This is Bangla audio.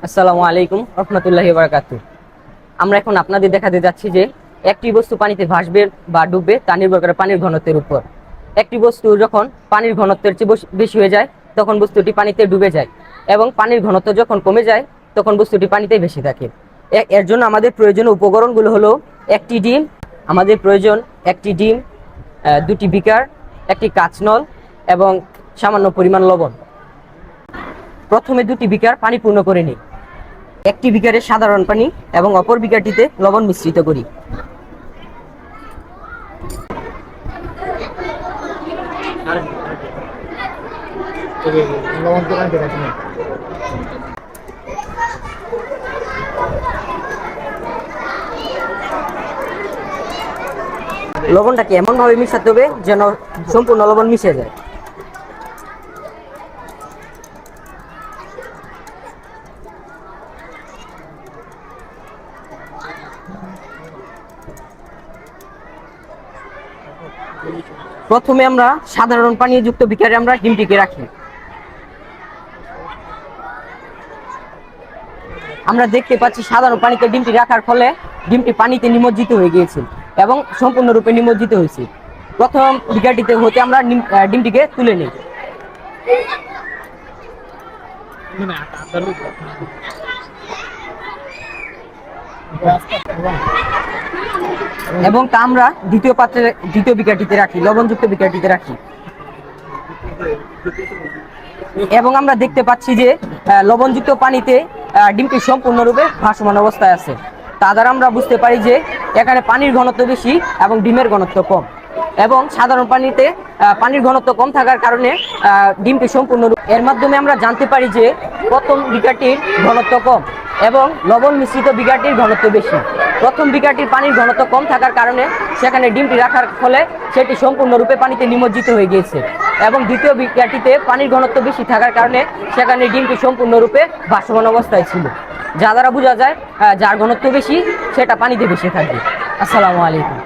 আসসালামু আলাইকুম রহমতুল্লাহি বারাকাতু। আমরা এখন আপনাদের দেখাতে যাচ্ছি যে একটি বস্তু পানিতে ভাসবে বা ডুববে তা নির্ভর করে পানির ঘনত্বের উপর। একটি বস্তু যখন পানির ঘনত্বের চেয়ে বেশি হয়ে যায় তখন বস্তুটি পানিতে ডুবে যায়, এবং পানির ঘনত্ব যখন কমে যায় তখন বস্তুটি পানিতে ভেসে থাকে। এর জন্য আমাদের প্রয়োজনীয় উপকরণগুলো হলো একটি ডিম, আমাদের প্রয়োজন একটি ডিম, দুটি বিকার, একটি কাঁচনল এবং সামান্য পরিমাণ লবণ। প্রথমে দুটি বিকার পানি পূর্ণ করে নিই। একটি বিকারে সাধারণ পানি এবং অপর বিকারটিতে লবণ মিশ্রিত করি। লবণটাকে এমন ভাবে মিশাতে হবে যেন সম্পূর্ণ লবণ মিশে যায়। প্রথমে আমরা সাধারণ পানি যুক্ত বিকারে আমরা ডিমটিকে রাখি। আমরা দেখতে পাচ্ছি সাধারণ পানিতে ডিমটি রাখার ফলে ডিমটি পানিতে নিমজ্জিত হয়ে গিয়েছে এবং সম্পূর্ণরূপে নিমজ্জিত হয়েছে। প্রথম বিকারটিতে হতে আমরা ডিমটিকে তুলে নিই এবং তা আমরা দ্বিতীয় বিকারটিতে রাখি, লবণযুক্ত বিকারটিতে রাখি। এবং আমরা দেখতে পাচ্ছি যে লবণযুক্ত পানিতে ডিমটি সম্পূর্ণরূপে ভাসমান অবস্থায় আছে। তা দ্বারা আমরা বুঝতে পারি যে এখানে পানির ঘনত্ব বেশি এবং ডিমের ঘনত্ব কম। এবং সাধারণ পানিতে পানির ঘনত্ব কম থাকার কারণে ডিমটি সম্পূর্ণরূপে, এর মাধ্যমে আমরা জানতে পারি যে প্রথম বিকারটির ঘনত্ব কম এবং লবণ মিশ্রিত বিকারটির ঘনত্ব বেশি। প্রথম বিকারটির পানির ঘনত্ব কম থাকার কারণে সেখানে ডিমটি রাখার ফলে সেটি সম্পূর্ণরূপে পানিতে নিমজ্জিত হয়ে গিয়েছে, এবং দ্বিতীয় বিকারটিতে পানির ঘনত্ব বেশি থাকার কারণে সেখানে ডিমটি সম্পূর্ণরূপে ভাসমান অবস্থায় ছিল। যা দ্বারা বোঝা যায় যার ঘনত্ব বেশি সেটা পানিতে ভেসে থাকবে। আসসালামু আলাইকুম।